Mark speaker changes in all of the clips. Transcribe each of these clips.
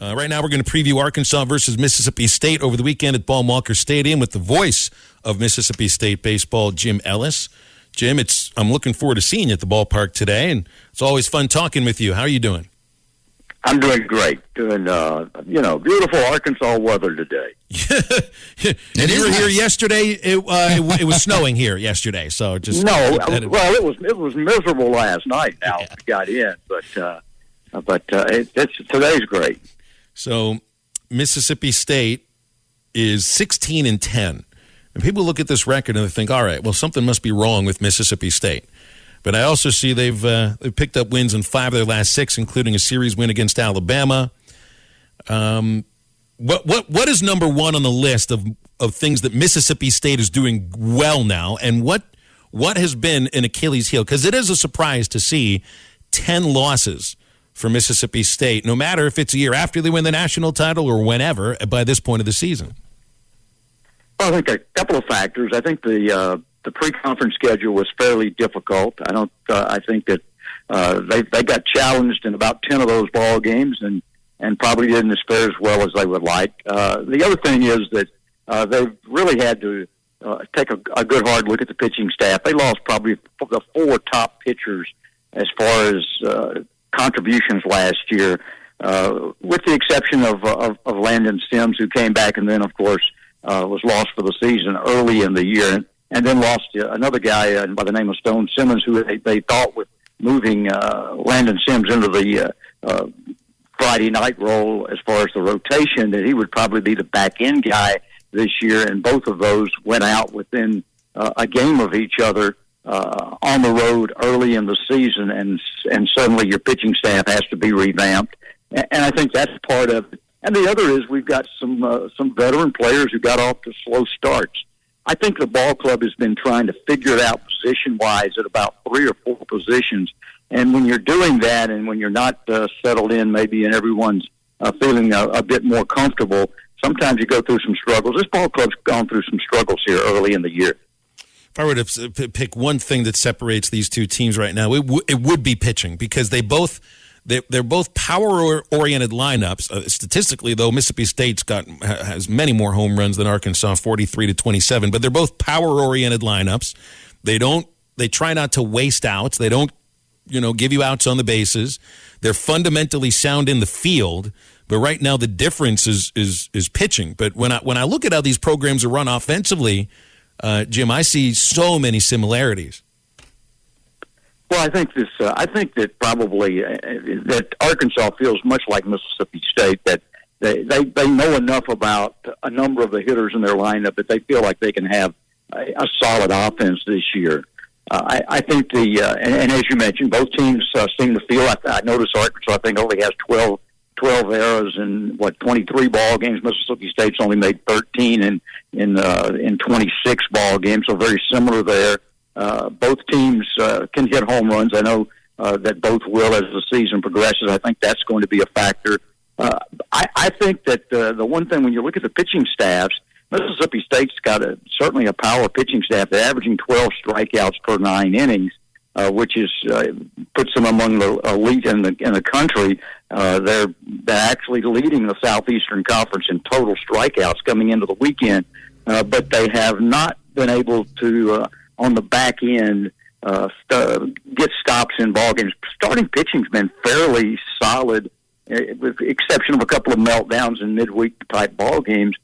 Speaker 1: Right now we're going to preview Arkansas versus Mississippi State over the weekend at Ball-Walker Stadium with the voice of Mississippi State baseball, Jim Ellis. Jim, I'm looking forward to seeing you at the ballpark today, and it's always fun talking with you. How are you doing?
Speaker 2: I'm doing great. Doing, beautiful Arkansas weather today.
Speaker 1: And you were here yesterday. It was snowing here yesterday, so just
Speaker 2: it was miserable last night. Now we got in, but today's great.
Speaker 1: So Mississippi State is 16-10, and people look at this record and they think, all right, well, something must be wrong with Mississippi State. But I also see they've picked up wins in 5 of their last 6, including a series win against Alabama. What is number one on the list of things that Mississippi State is doing well now, and what has been an Achilles heel? Because it is a surprise to see 10 losses for Mississippi State, no matter if it's a year after they win the national title or whenever by this point of the season.
Speaker 2: Well, I think a couple of factors. I think the pre-conference schedule was fairly difficult. I think that they got challenged in about 10 of those ball games and probably didn't fare as well as they would like. The other thing is that they've really had to take a good hard look at the pitching staff. They lost probably the 4 top pitchers as far as contributions last year, with the exception of Landon Sims, who came back and then, of course, was lost for the season early in the year. And then lost another guy by the name of Stone Simmons, who they thought with moving Landon Sims into the Friday night role as far as the rotation, that he would probably be the back-end guy this year. And both of those went out within a game of each other on the road early in the season, and suddenly your pitching staff has to be revamped. And I think that's part of it. And the other is we've got some veteran players who got off to slow starts. I think the ball club has been trying to figure it out position-wise at about 3 or 4 positions. And when you're doing that and when you're not settled in maybe and everyone's feeling a bit more comfortable, sometimes you go through some struggles. This ball club's gone through some struggles here early in the year.
Speaker 1: If I were to pick one thing that separates these two teams right now, it would be pitching, because they're both power-oriented lineups. Statistically, though, Mississippi State's has many more home runs than Arkansas, 43-27. But they're both power-oriented lineups. They try not to waste outs. They don't, give you outs on the bases. They're fundamentally sound in the field. But right now, the difference is pitching. But when I look at how these programs are run offensively, Jim, I see so many similarities.
Speaker 2: Well, I think that probably that Arkansas feels much like Mississippi State, that they know enough about a number of the hitters in their lineup that they feel like they can have a solid offense this year. I think and as you mentioned, both teams seem to feel. I noticed Arkansas, I think, only has 12 errors in 23 ball games. Mississippi State's only made 13 in 26 ball games, so very similar there. Both teams can hit home runs. I know that both will as the season progresses. I think that's going to be a factor. I think that the one thing, when you look at the pitching staffs, Mississippi State's got certainly a power pitching staff. They're averaging 12 strikeouts per 9 innings, which puts them among the elite in the country. They're actually leading the Southeastern Conference in total strikeouts coming into the weekend, but they have not been able to on the back end get stops in ball games. Starting pitching's been fairly solid, with the exception of a couple of meltdowns in midweek type ball games.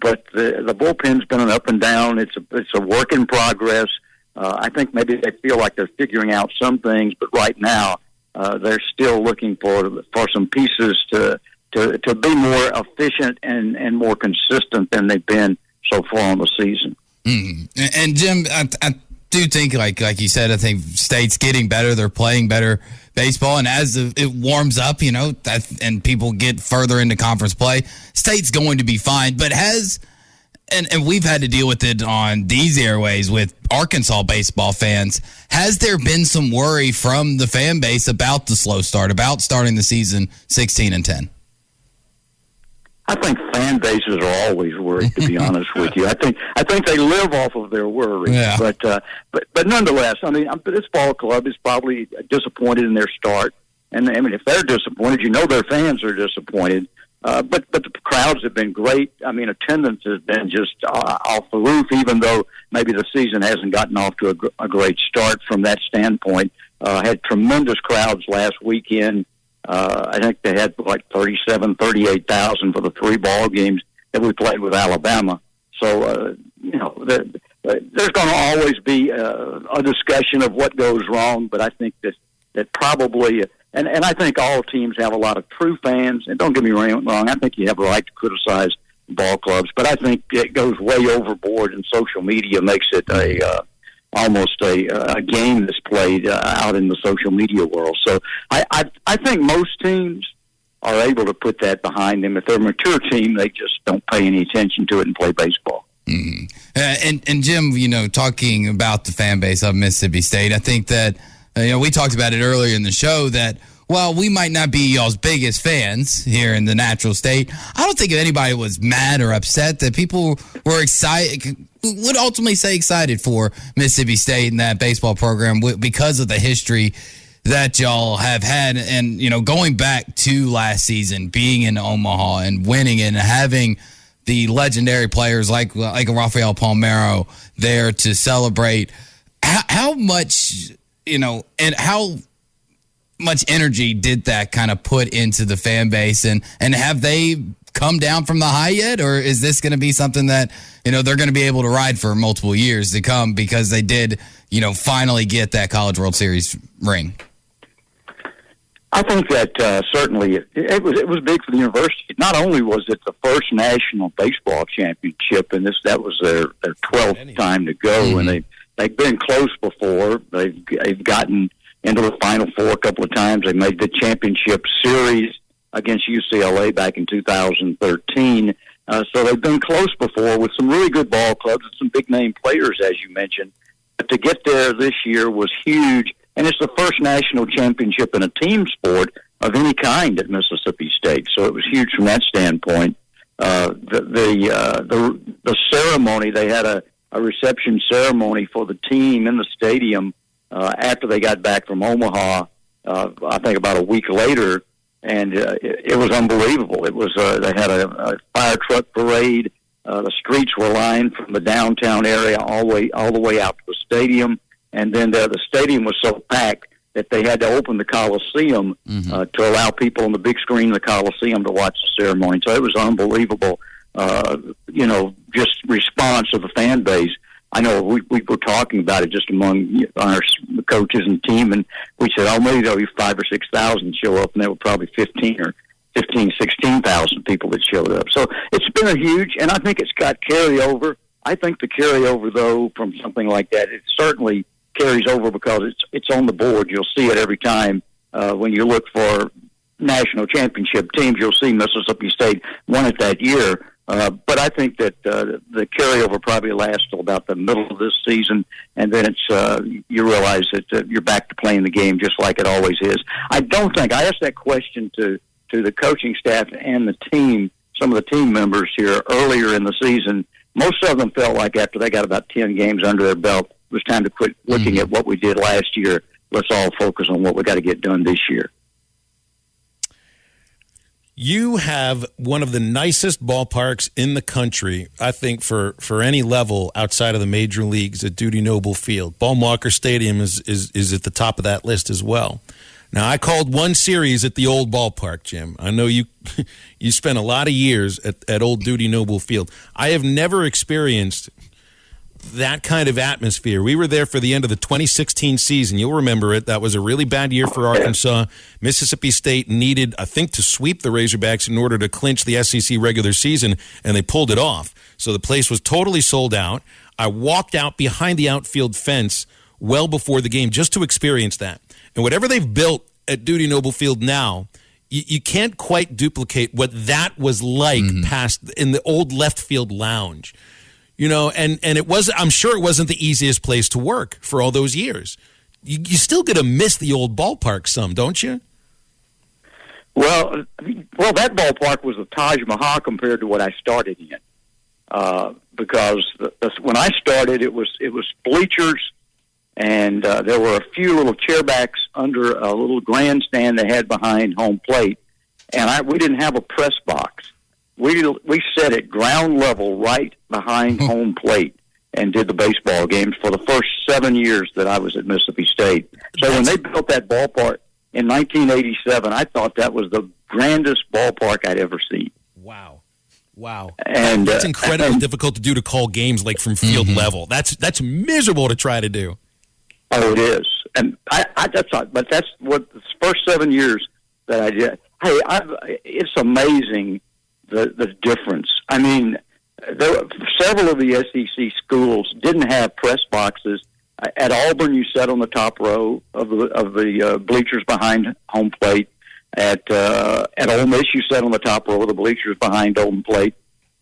Speaker 2: But the bullpen's been an up and down. It's a work in progress. I think maybe they feel like they're figuring out some things, but right now they're still looking for some pieces to be more efficient and more consistent than they've been so far in the season.
Speaker 3: Mm. And Jim, I do think, like you said, I think State's getting better. They're playing better baseball, and as it warms up, and people get further into conference play, State's going to be fine. But and we've had to deal with it on these airways with Arkansas baseball fans. Has there been some worry from the fan base about the slow start, about starting the season 16-10?
Speaker 2: I think fan bases are always worried, to be honest with you. I think they live off of their worry. Yeah. But nonetheless, I mean, this ball club is probably disappointed in their start. And I mean, if they're disappointed, their fans are disappointed. But the crowds have been great. I mean, attendance has been just off the roof, even though maybe the season hasn't gotten off to a great start from that standpoint. Had tremendous crowds last weekend. I think they had like 38,000 for the 3 ball games that we played with Alabama. So, there's going to always be a discussion of what goes wrong, but I think that probably, and I think all teams have a lot of true fans, and don't get me wrong, I think you have a right to criticize ball clubs, but I think it goes way overboard, and social media makes it almost a game that's played out in the social media world. So I think most teams are able to put that behind them. If they're a mature team, they just don't pay any attention to it and play baseball.
Speaker 3: Mm-hmm. And Jim, talking about the fan base of Mississippi State, I think that, we talked about it earlier in the show that, well, we might not be y'all's biggest fans here in the natural state. I don't think anybody was mad or upset that people were excited, would ultimately say excited for Mississippi State and that baseball program because of the history that y'all have had. And, going back to last season, being in Omaha and winning and having the legendary players like Rafael Palmeiro there to celebrate, how much, and how much energy did that kind of put into the fan base, and have they come down from the high yet, or is this going to be something that they're going to be able to ride for multiple years to come because they did finally get that College World Series ring?
Speaker 2: I think that certainly it was big for the university. Not only was it the first national baseball championship, and that was their 12th time to go, and they've been close before. They've gotten into the Final Four a couple of times. They made the championship series against UCLA back in 2013. So they've been close before with some really good ball clubs and some big-name players, as you mentioned. But to get there this year was huge, and it's the first national championship in a team sport of any kind at Mississippi State. So it was huge from that standpoint. The ceremony, they had a reception ceremony for the team in the stadium after they got back from Omaha, I think about a week later, and it was unbelievable. It was they had a fire truck parade. The streets were lined from the downtown area all the way out to the stadium, and then the stadium was so packed that they had to open the Coliseum to allow people on the big screen of the Coliseum to watch the ceremony. So it was unbelievable, just response of the fan base. I know we were talking about it just among our coaches and team, and we said, maybe there'll be 5,000 or 6,000 show up, and there were probably 16,000 people that showed up. So it's been a huge, and I think it's got carryover. I think the carryover, though, from something like that, it certainly carries over because it's on the board. You'll see it every time when you look for national championship teams. You'll see Mississippi State won it that year. But I think that the carryover probably lasts till about the middle of this season, and then it's you realize that you're back to playing the game just like it always is. I asked that question to the coaching staff and the team, some of the team members here earlier in the season. Most of them felt like after they got about 10 games under their belt, it was time to quit looking at what we did last year. Let's all focus on what we got to get done this year.
Speaker 1: You have one of the nicest ballparks in the country, I think, for any level outside of the major leagues at Dudy Noble Field. Baum-Walker Stadium is at the top of that list as well. Now, I called one series at the old ballpark, Jim. I know you spent a lot of years at old Dudy Noble Field. I have never experienced that kind of atmosphere. We were there for the end of the 2016 season. You'll remember it. That was a really bad year for Arkansas. Mississippi State needed, I think, to sweep the Razorbacks in order to clinch the SEC regular season, and they pulled it off. So the place was totally sold out. I walked out behind the outfield fence well before the game just to experience that. And whatever they've built at Dudy Noble Field now, you can't quite duplicate what that was like past in the old left field lounge. And it was, I'm sure it wasn't the easiest place to work for all those years. You still get to miss the old ballpark some, don't you?
Speaker 2: Well, that ballpark was the Taj Mahal compared to what I started in. Because when I started, it was bleachers, and there were a few little chairbacks under a little grandstand they had behind home plate. and we didn't have a press box. We sat at ground level right behind home plate and did the baseball games for the first 7 years that I was at Mississippi State. So when they built that ballpark in 1987, I thought that was the grandest ballpark I'd ever seen.
Speaker 1: Wow.
Speaker 2: And
Speaker 1: that's incredibly difficult to do, to call games like from field level. That's miserable to try to do.
Speaker 2: Oh, it is. And that's what the first 7 years that I did. Hey, it's amazing the difference. I mean, several of the SEC schools didn't have press boxes. At Auburn, you sat on the top row of the bleachers behind home plate. At Ole Miss, you sat on the top row of the bleachers behind home plate.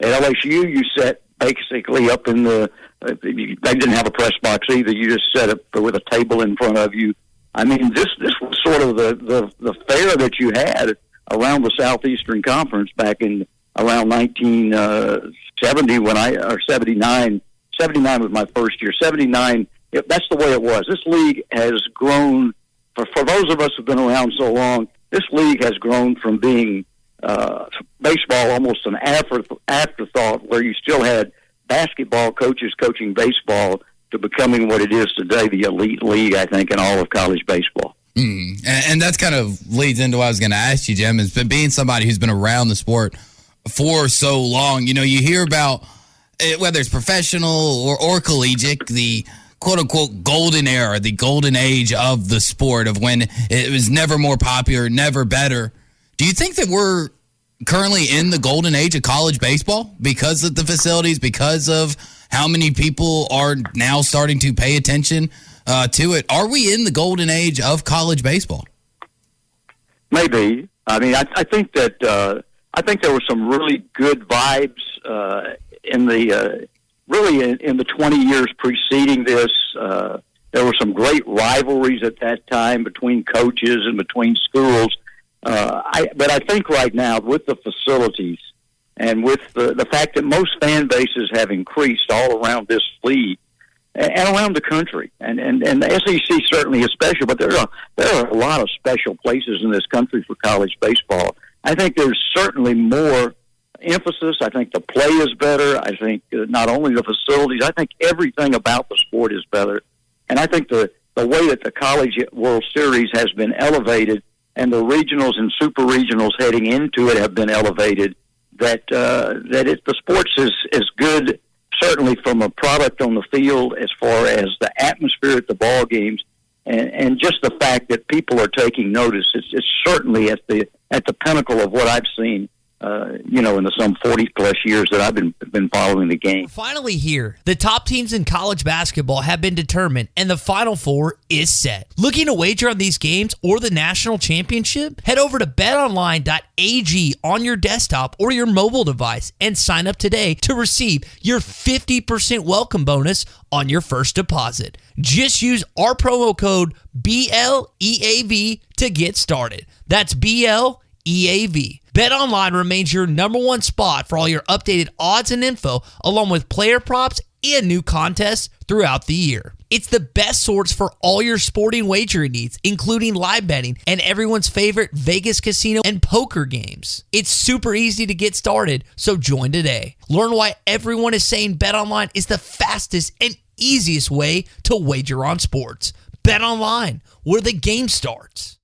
Speaker 2: At LSU, you sat basically up in the. They didn't have a press box either. You just sat up with a table in front of you. I mean, this was sort of the fare that you had around the Southeastern Conference back in around 1970 or 79. 79 was my first year. 79. That's the way it was. This league has grown. For those of us who've been around so long, this league has grown from being baseball almost an afterthought, where you still had basketball coaches coaching baseball, to becoming what it is today, the elite league, I think, in all of college baseball.
Speaker 3: And that's kind of leads into what I was going to ask you, Jim, is being somebody who's been around the sport for so long. You know, you hear about whether it's professional or collegiate, the quote-unquote golden era, the golden age of the sport, of when it was never more popular, never better. Do you think that we're currently in the golden age of college baseball because of the facilities, because of how many people are now starting to pay attention to it? Are we in the golden age of college baseball?
Speaker 2: Maybe. I mean, I think that I think there were some really good vibes in the in the 20 years preceding this. There were some great rivalries at that time between coaches and between schools. But I think right now, with the facilities and with the fact that most fan bases have increased all around this league and around the country, and the SEC certainly is special, but there are a lot of special places in this country for college baseball. I think there's certainly more emphasis. I think the play is better. I think not only the facilities, I think everything about the sport is better. And I think the way that the College World Series has been elevated, and the regionals and super regionals heading into it have been elevated, that the sports is good, certainly from a product on the field, as far as the atmosphere at the ball games, and just the fact that people are taking notice. It's certainly at the pinnacle of what I've seen, in the some 40-plus years that I've been following the game.
Speaker 4: Finally here, the top teams in college basketball have been determined, and the Final Four is set. Looking to wager on these games or the national championship? Head over to betonline.ag on your desktop or your mobile device and sign up today to receive your 50% welcome bonus on your first deposit. Just use our promo code BLEAV to get started. That's BLEAV. BetOnline remains your number one spot for all your updated odds and info, along with player props and new contests throughout the year. It's the best source for all your sporting wagering needs, including live betting and everyone's favorite Vegas casino and poker games. It's super easy to get started, so join today. Learn why everyone is saying BetOnline is the fastest and easiest way to wager on sports. BetOnline, where the game starts.